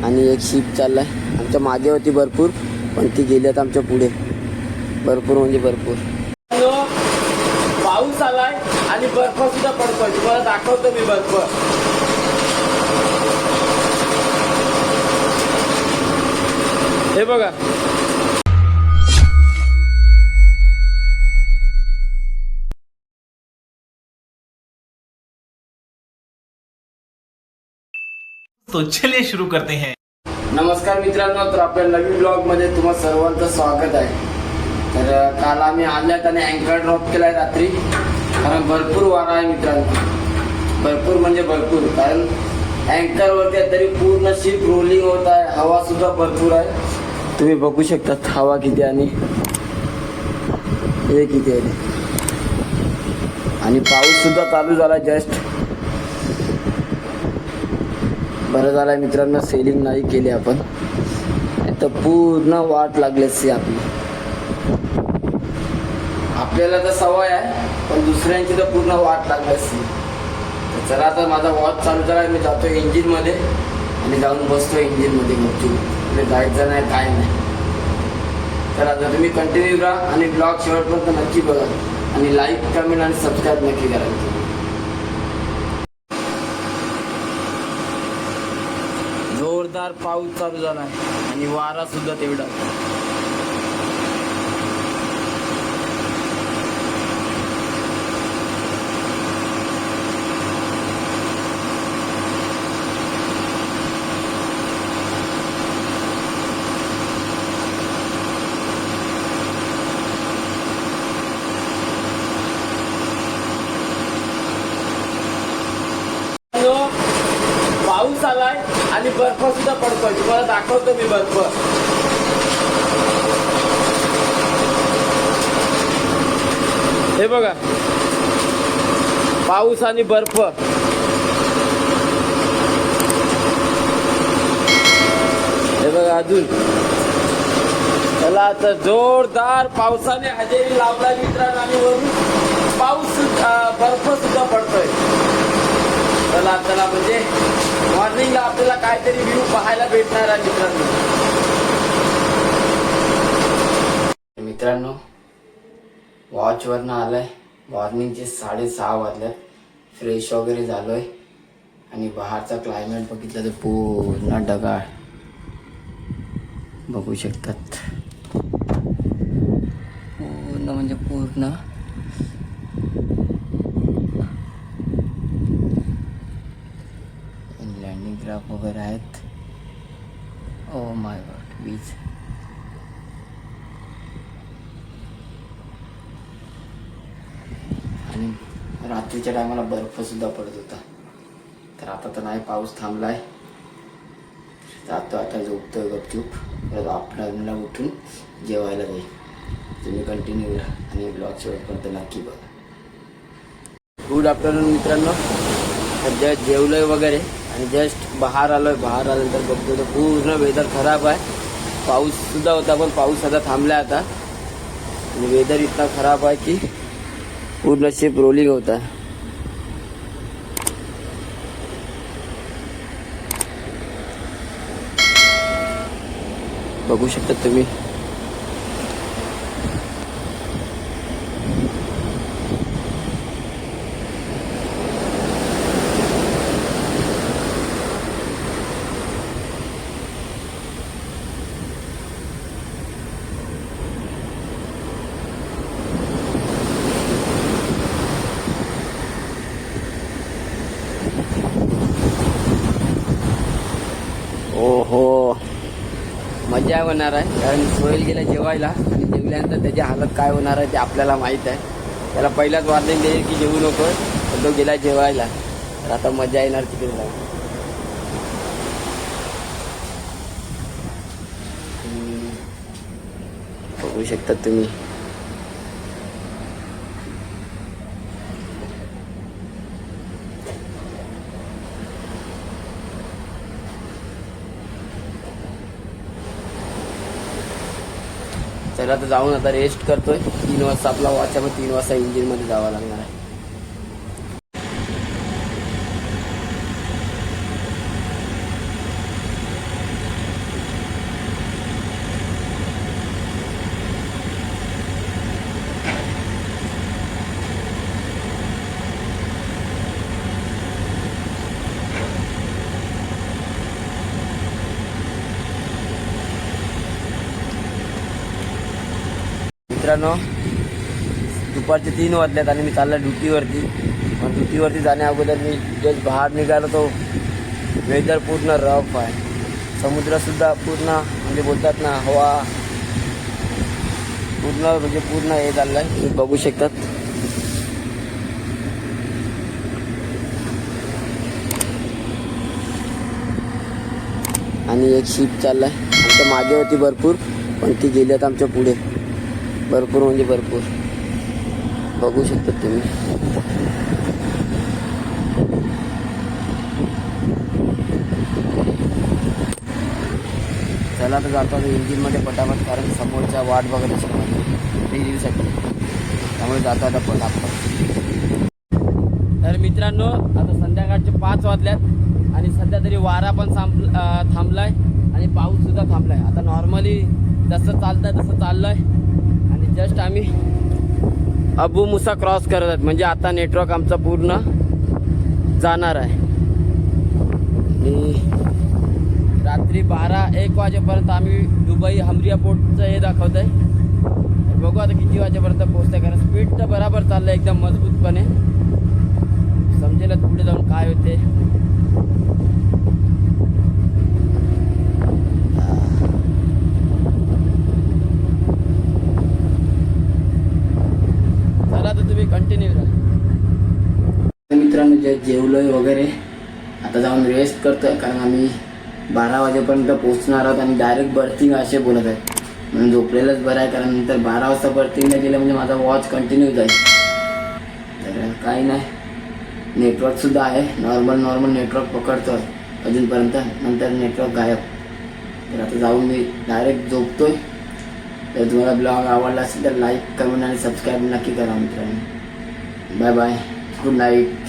आणि एक शीप चाललाय आमच्या मागे होती भरपूर, पण ती गेली आता आमच्या पुढे. भरपूर म्हणजे भरपूर पाऊस आलाय आणि बर्फ सुद्धा पडतोय. तुम्हाला दाखवतो मी बर्फ. हे बघा, तो चलिए शुरू करते हैं. नमस्कार मित्रांनो, तर आपल्या नवीन ब्लॉग मध्ये तुम्हा सर्वांचं स्वागत आहे. तर काल आम्ही आल्यात आणि अँकर ड्रॉप केलाय रात्री, कारण भरपूर वारा आहे मित्रांनो. भरपूर म्हणजे भरपूर, कारण अँकर वरती आहे तरी पूर्ण शिप रोलिंग होत आहे. हवा सुद्धा भरपूर आहे, तुम्ही बघू शकता हवा किती आणि हे किती आहे. आणि पाऊस सुद्धा चालू झाला जस्ट. बरं झालंय मित्रांनो सेलिंग नाही केली आपण, तर पूर्ण वाट लागली असती आपली. आपल्याला तर सवय आहे, पण दुसऱ्यांची तर पूर्ण वाट लागली असती. तर चला आता माझा वॉच चालू झाला, मी जातो इंजिन मध्ये आणि जाऊन बसतो इंजिन मध्ये. म्हणजे जायचं नाही काय नाही. तर आता तुम्ही कंटिन्यू राहा आणि ब्लॉग शेवटपर्यंत नक्की बघा आणि लाईक कमेंट आणि सबस्क्राईब नक्की करा. जोरदार पाऊस चालू झाला आणि वारा सुद्धा तेवढा. पाऊस आलाय आणि बर्फ सुद्धा पडतोय. तुम्हाला दाखवतो मी बर्फ. हे बघा, पाऊस आणि बर्फ. हे बघा अजून. चला तर जोरदार पावसाने हजेरी लावला मित्रांनो आणि वरून पाऊस बर्फ सुद्धा पडतोय. चला चला, म्हणजे मॉर्निंगला आपल्याला काहीतरी व्ह्यू पाहायला भेटणार आहे मित्रांनो. वॉचवरनं आलाय, मॉर्निंगचे 6:30 वाजल्यात. फ्रेश वगैरे झालोय आणि बाहेरचा क्लायमेट बघितलं तर पूर्ण ढगाळ बघू शकतात. पूर्ण म्हणजे पूर्ण. लँडिंग क्राफ्ट वगैरे आहेत. ओ माय गॉड, वीज. आणि रात्रीच्या टायमाला बर्फ सुद्धा पडत होता. तर आता तर नाही, पाऊस थांबलाय. जातो आता, झोपतोय गपचूप. परत आपल्याला उठून जेवायला जाईल. तुम्ही कंटिन्यू राहा आणि ब्लॉग शेवटपर्यंत नक्की बघा. गुड आफ्टरनून मित्रांनो. सध्या जेवलोय वगैरे आणि जस्ट बाहेर आलोय. बाहेर आल्यानंतर बघतो तर पूर्ण वेदर खराब आहे. पाऊस सुद्धा होता, पण पाऊस आता थांबलाय आता. आणि वेदर इतका खराब आहे की पूर्ण शिप रोलिंग होत आहे. बघू शकता तुम्ही. ओहो, मजा होणार आहे. कारण सोहेल गेला जेवायला आणि जेवल्यानंतर त्याची हालत काय होणार आहे ते आपल्याला माहीत आहे. त्याला पहिलाच वॉर्निंग दिली की जेवू नको, तर तो गेला जेवायला. तर आता मजा येणार तिकडे जाऊन. बघू शकता तुम्ही. चला तर जाऊन आता रेस्ट करतोय. 3 वाजता आपला वॉच आहे, 3 वाजता इंजिन मध्ये जावं लागणार आहे. मित्रांनो, दुपारचे 3 वाजल्यात आणि मी चालला ड्युटीवरती. पण ड्युटीवरती जाण्या अगोदर मी जस्ट बाहेर निघालो तो वेदर पूर्ण रफ आहे. समुद्रसुद्धा पूर्ण म्हणजे बोलतात ना हवा पूर्ण हे चाललं आहे, तुम्ही बघू शकतात. आणि एक शिप चाललाय आमच्या मागे होती भरपूर, पण ती गेली आता आमच्या पुढे. भरपूर म्हणजे भरपूर बघू शकतात तुम्ही. चला तर जातो इंजिनमध्ये पटापट, कारण समोरच्या वाट बघत असतो रिव्ह्यूसाठी, त्यामुळे जातो आता पटापट. तर मित्रांनो, आता संध्याकाळचे 5 वाजल्यात आणि सध्या तरी वारा पण थांबलाय आणि पाऊससुद्धा थांबलाय. आता नॉर्मली जसं चालतंय तसं चाललंय आणि जस्ट आम्ही अबू मुसा क्रॉस करत आहेत. म्हणजे आता नेटवर्क आमचा पूर्ण जाणार आहे आणि रात्री 12-1 वाजेपर्यंत आम्ही दुबई हमरिया पोर्टचं हे दाखवत आहे. तर बघू आता किती वाजेपर्यंत पोहोचतंय, कारण स्पीड तर बराबर चाललंय एकदम मजबूतपणे. समजेल पुढे जाऊन काय होते. चला तर तुम्ही कंटिन्यू राहा. मित्रांनो, जेवलोय वगैरे, आता जाऊन रेस्ट करतोय, कारण आम्ही 12 वाजेपर्यंत पोहोचणार आहोत आणि डायरेक्ट बर्थिंग असे बोलत आहे. म्हणून झोपलेलंच बरं आहे, कारण नंतर 12 वाजता बर्थिंगला गेलं म्हणजे माझा वॉच कंटिन्यू जाईल. तर काही नाही, नेटवर्कसुद्धा आहे, नॉर्मल नेटवर्क पकडतोय अजूनपर्यंत, नंतर नेटवर्क गायब. तर आता जाऊन मी डायरेक्ट झोपतोय. तर तुम्हाला ब्लॉग आवडला असेल तर लाईक, कमेंट आणि सबस्क्राईब नक्की करा मित्रांनो. Bye bye, good night.